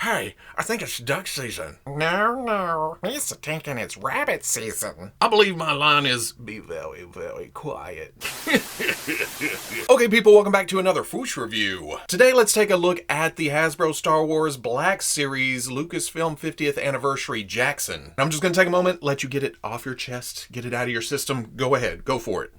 Hey, I think it's duck season. No, he's thinking it's rabbit season. I believe my line is, be very, very quiet. Okay, people, welcome back to another Fwoosh review. Today, let's take a look at the Hasbro Star Wars Black Series Lucasfilm 50th Anniversary Jaxxon. I'm just going to take a moment, let you get it off your chest, get it out of your system. Go ahead, go for it.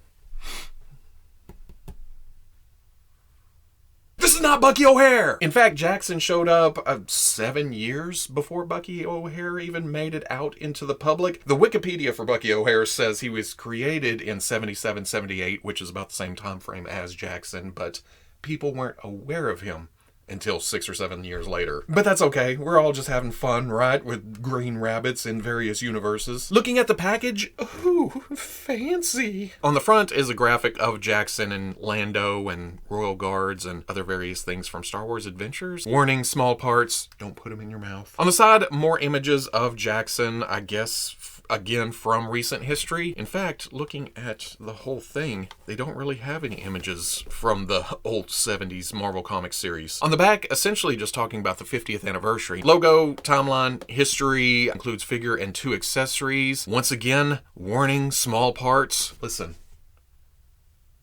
This is not Bucky O'Hare! In fact, Jaxxon showed up 7 years before Bucky O'Hare even made it out into the public. The Wikipedia for Bucky O'Hare says he was created in 77-78, which is about the same time frame as Jaxxon, but people weren't aware of him until 6 or 7 years later. But that's okay, we're all just having fun, right? With green rabbits in various universes. Looking at the package, ooh, fancy. On the front is a graphic of Jaxxon and Lando and Royal Guards and other various things from Star Wars Adventures. Warning, small parts, don't put them in your mouth. On the side, more images of Jaxxon, I guess, again, from recent history. In fact, looking at the whole thing, they don't really have any images from the old 70s Marvel Comics series. On the back, essentially just talking about the 50th anniversary. Logo, timeline, history, includes figure and 2 accessories. Once again, warning, small parts. Listen.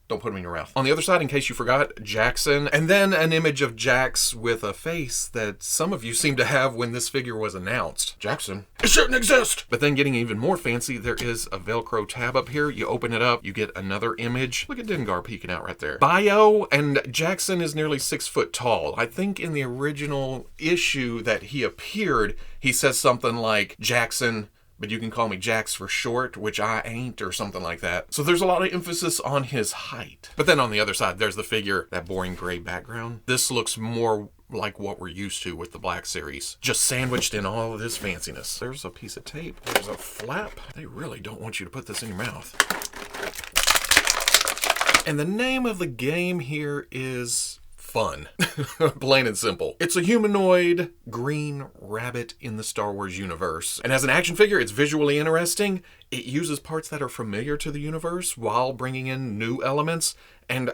Don't put them in your mouth. On the other side, in case you forgot, Jaxxon, and then an image of Jax with a face that some of you seem to have when this figure was announced. Jaxxon, it shouldn't exist! But then getting even more fancy, there is a Velcro tab up here. You open it up, you get another image. Look at Dengar peeking out right there. Bio, and Jaxxon is nearly 6 foot tall. I think in the original issue that he appeared, he says something like, Jaxxon, but you can call me Jax for short, which I ain't, or something like that. So there's a lot of emphasis on his height. But then on the other side, there's the figure, that boring gray background. This looks more like what we're used to with the Black Series, just sandwiched in all of this fanciness. There's a piece of tape, there's a flap. They really don't want you to put this in your mouth. And the name of the game here is fun. Plain and simple. It's a humanoid green rabbit in the Star Wars universe. And as an action figure, it's visually interesting. It uses parts that are familiar to the universe while bringing in new elements. And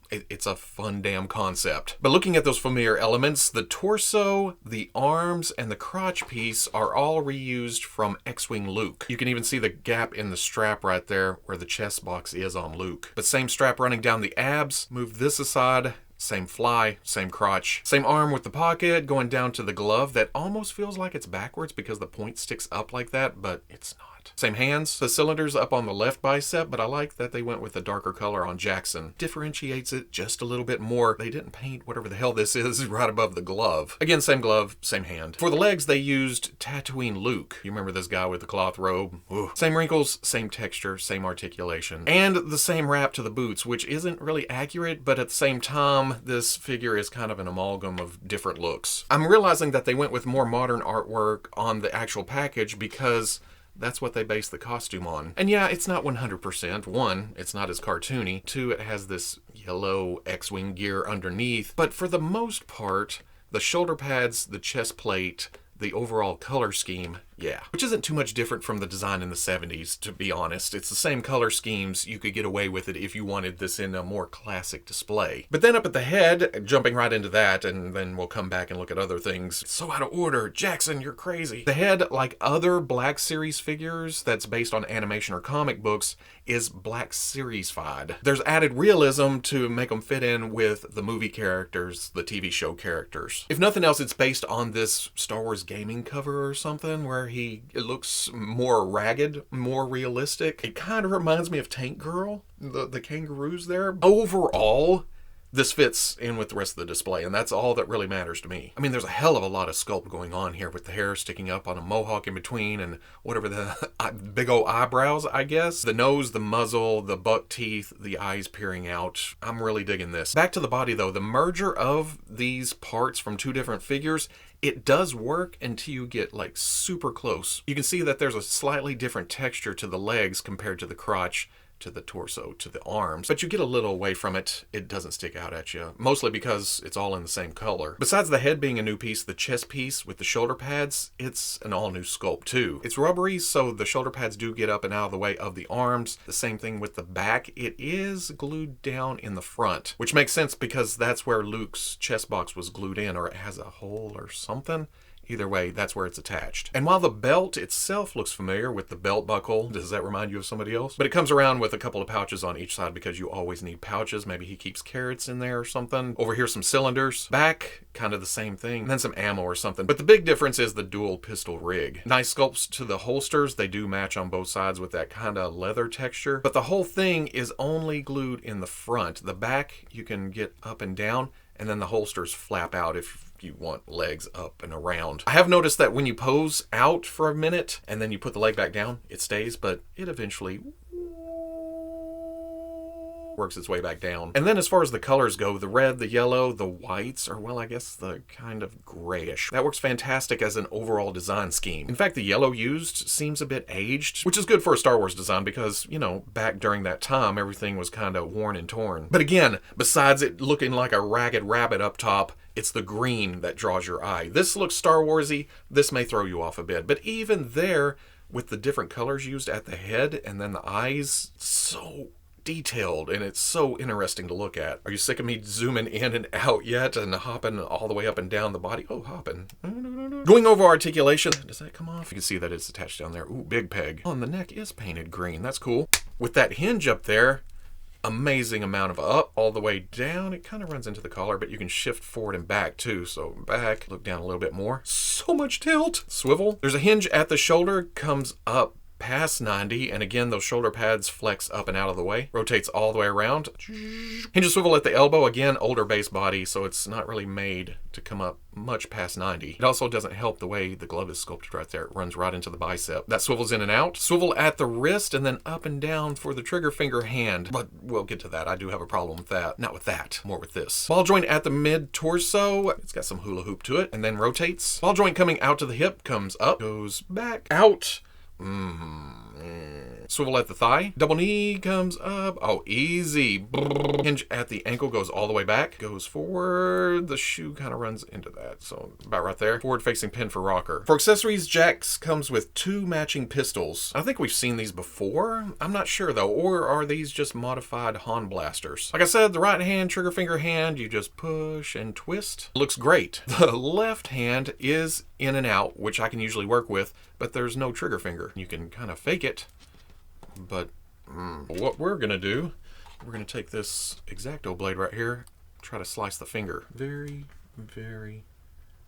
it's a fun damn concept. But looking at those familiar elements, the torso, the arms, and the crotch piece are all reused from X-Wing Luke. You can even see the gap in the strap right there where the chest box is on Luke. But same strap running down the abs. Move this aside. Same fly, same crotch, same arm with the pocket going down to the glove that almost feels like it's backwards because the point sticks up like that, but it's not. Same hands, the cylinders up on the left bicep, but I like that they went with a darker color on Jaxxon. Differentiates it just a little bit more. They didn't paint whatever the hell this is right above the glove. Again, same glove, same hand. For the legs, they used Tatooine Luke. You remember this guy with the cloth robe? Ooh. Same wrinkles, same texture, same articulation. And the same wrap to the boots, which isn't really accurate, but at the same time, this figure is kind of an amalgam of different looks. I'm realizing that they went with more modern artwork on the actual package because that's what they based the costume on. And yeah, it's not 100%. 1, it's not as cartoony. 2, it has this yellow X-Wing gear underneath. But for the most part, the shoulder pads, the chest plate, the overall color scheme, yeah. Which isn't too much different from the design in the 70s, to be honest. It's the same color schemes. You could get away with it if you wanted this in a more classic display. But then up at the head, jumping right into that, and then we'll come back and look at other things. It's so out of order. Jaxxon, you're crazy. The head, like other Black Series figures that's based on animation or comic books, is Black Series-fied. There's added realism to make them fit in with the movie characters, the TV show characters. If nothing else, it's based on this Star Wars gaming cover or something where it looks more ragged, more realistic. It kind of reminds me of Tank Girl, the kangaroos there. Overall, this fits in with the rest of the display, and that's all that really matters to me. I mean, there's a hell of a lot of sculpt going on here with the hair sticking up on a mohawk in between and whatever the big old eyebrows, I guess. The nose, the muzzle, the buck teeth, the eyes peering out. I'm really digging this. Back to the body though, the merger of these parts from 2 different figures, it does work until you get like super close. You can see that there's a slightly different texture to the legs compared to the crotch, to the torso, to the arms, but you get a little away from it. It doesn't stick out at you, mostly because it's all in the same color. Besides the head being a new piece, the chest piece with the shoulder pads, it's an all new sculpt too. It's rubbery, so the shoulder pads do get up and out of the way of the arms. The same thing with the back. It is glued down in the front, which makes sense because that's where Luke's chest box was glued in, or it has a hole or something. Either way, that's where it's attached. And while the belt itself looks familiar with the belt buckle, does that remind you of somebody else? But it comes around with a couple of pouches on each side because you always need pouches. Maybe he keeps carrots in there or something. Over here, some cylinders. Back, kind of the same thing. And then some ammo or something. But the big difference is the dual pistol rig. Nice sculpts to the holsters. They do match on both sides with that kind of leather texture. But the whole thing is only glued in the front. The back, you can get up and down. And then the holsters flap out if you want legs up and around. I have noticed that when you pose out for a minute and then you put the leg back down, it stays, but it eventually works its way back down. And then as far as the colors go, the red, the yellow, the whites, or well, I guess the kind of grayish. That works fantastic as an overall design scheme. In fact, the yellow used seems a bit aged, which is good for a Star Wars design because, you know, back during that time, everything was kind of worn and torn. But again, besides it looking like a ragged rabbit up top, it's the green that draws your eye. This looks Star Warsy. This may throw you off a bit, but even there, with the different colors used at the head and then the eyes, so detailed, and it's so interesting to look at. Are you sick of me zooming in and out yet and hopping all the way up and down the body? Oh, hopping. Going over articulation. Does that come off? You can see that it's attached down there. Ooh, big peg. On the neck is painted green. That's cool. With that hinge up there, amazing amount of up all the way down. It kind of runs into the collar, but you can shift forward and back too. So back, look down a little bit more. So much tilt. Swivel. There's a hinge at the shoulder, comes up past 90, and again those shoulder pads flex up and out of the way. Rotates all the way around. Hinge swivel at the elbow, again older base body, so it's not really made to come up much past 90. It also doesn't help the way the glove is sculpted right there. It runs right into the bicep. That swivels in and out. Swivel at the wrist and then up and down for the trigger finger hand. But we'll get to that. I do have a problem with that. Not with that, more with this. Ball joint at the mid torso. It's got some hula hoop to it and then rotates. Ball joint coming out to the hip, comes up, goes back, out. Swivel at the thigh. Double knee comes up. Oh, easy. Hinge at the ankle, goes all the way back. Goes forward. The shoe kind of runs into that. So about right there. Forward facing pin for rocker. For accessories, Jax comes with 2 matching pistols. I think we've seen these before. I'm not sure though. Or are these just modified Han blasters? Like I said, the right hand, trigger finger hand, you just push and twist. Looks great. The left hand is in and out, which I can usually work with, but there's no trigger finger. You can kind of fake it. But what we're going to do, we're going to take this X-Acto blade right here, try to slice the finger very, very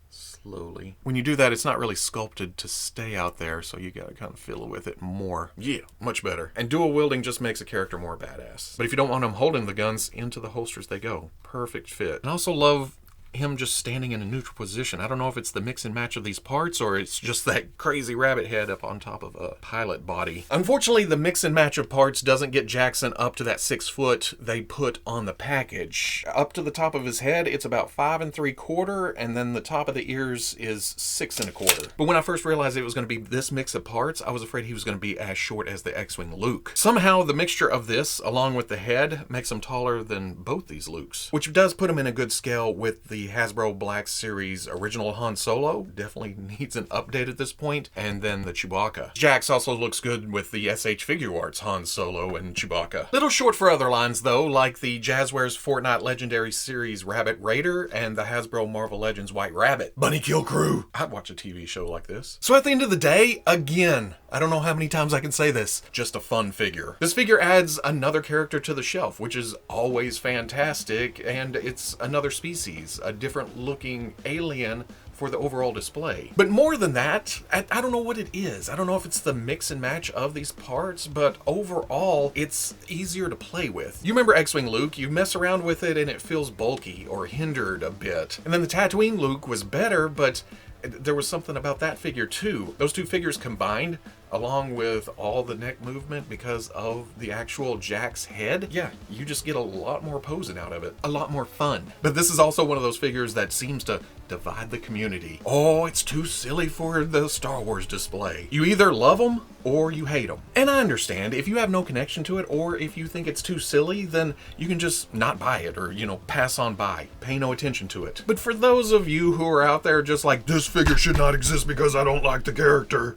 slowly. When you do that, it's not really sculpted to stay out there, so you got to kind of fiddle with it more. Yeah, much better. And dual wielding just makes a character more badass. But if you don't want them holding the guns, into the holsters they go. Perfect fit. And I also love him just standing in a neutral position. I don't know if it's the mix and match of these parts or it's just that crazy rabbit head up on top of a pilot body. Unfortunately, the mix and match of parts doesn't get Jaxxon up to that 6 foot they put on the package. Up to the top of his head, it's about 5 3/4, and then the top of the ears is 6 1/4. But when I first realized it was going to be this mix of parts, I was afraid he was going to be as short as the X-Wing Luke. Somehow, the mixture of this, along with the head, makes him taller than both these Lukes, which does put him in a good scale with the Hasbro Black Series original Han Solo. Definitely needs an update at this point. And then the Chewbacca. Jax also looks good with the SH Figure Arts Han Solo and Chewbacca. Little short for other lines though, like the Jazzwares Fortnite Legendary Series Rabbit Raider and the Hasbro Marvel Legends White Rabbit. Bunny Kill Crew. I'd watch a TV show like this. So at the end of the day, again, I don't know how many times I can say this, just a fun figure. This figure adds another character to the shelf, which is always fantastic, and it's another species, a different looking alien for the overall display. But more than that, I don't know what it is. I don't know if it's the mix and match of these parts, but overall, it's easier to play with. You remember X-Wing Luke, you mess around with it and it feels bulky or hindered a bit. And then the Tatooine Luke was better, but there was something about that figure too. Those two figures combined along with all the neck movement because of the actual Jax head, yeah, you just get a lot more posing out of it. A lot more fun. But this is also one of those figures that seems to divide the community. Oh, it's too silly for the Star Wars display. You either love them or you hate them. And I understand, if you have no connection to it, or if you think it's too silly, then you can just not buy it, or, pass on by. Pay no attention to it. But for those of you who are out there just like, this figure should not exist because I don't like the character.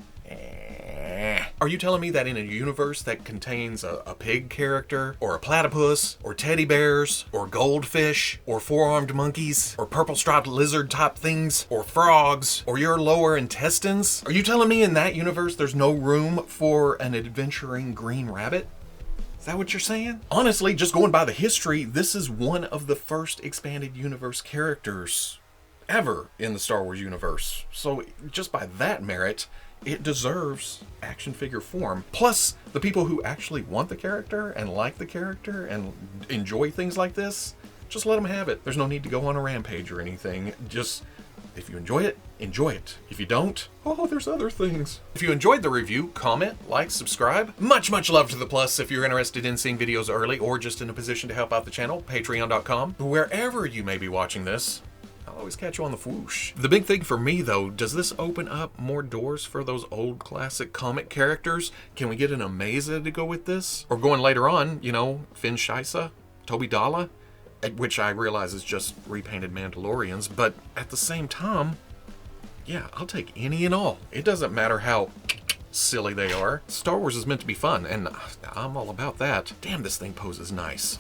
Are you telling me that in a universe that contains a pig character, or a platypus, or teddy bears, or goldfish, or four-armed monkeys, or purple-striped lizard-type things, or frogs, or your lower intestines? Are you telling me in that universe there's no room for an adventuring green rabbit? Is that what you're saying? Honestly, just going by the history, this is one of the first expanded universe characters ever in the Star Wars universe. So just by that merit, it deserves action figure form. Plus, the people who actually want the character and like the character and enjoy things like this, just let them have it. There's no need to go on a rampage or anything. Just, if you enjoy it, enjoy it. If you don't, oh, there's other things. If you enjoyed the review, comment, like, subscribe. Much love to the plus. If you're interested in seeing videos early or just in a position to help out the channel, patreon.com. Wherever you may be watching this, I'll always catch you on the Fwoosh. The big thing for me, though, does this open up more doors for those old classic comic characters? Can we get an Amazah to go with this? Or going later on, Finn Shisa, Toby Dala, which I realize is just repainted Mandalorians, but at the same time, yeah, I'll take any and all. It doesn't matter how silly they are. Star Wars is meant to be fun, and I'm all about that. Damn, this thing poses nice.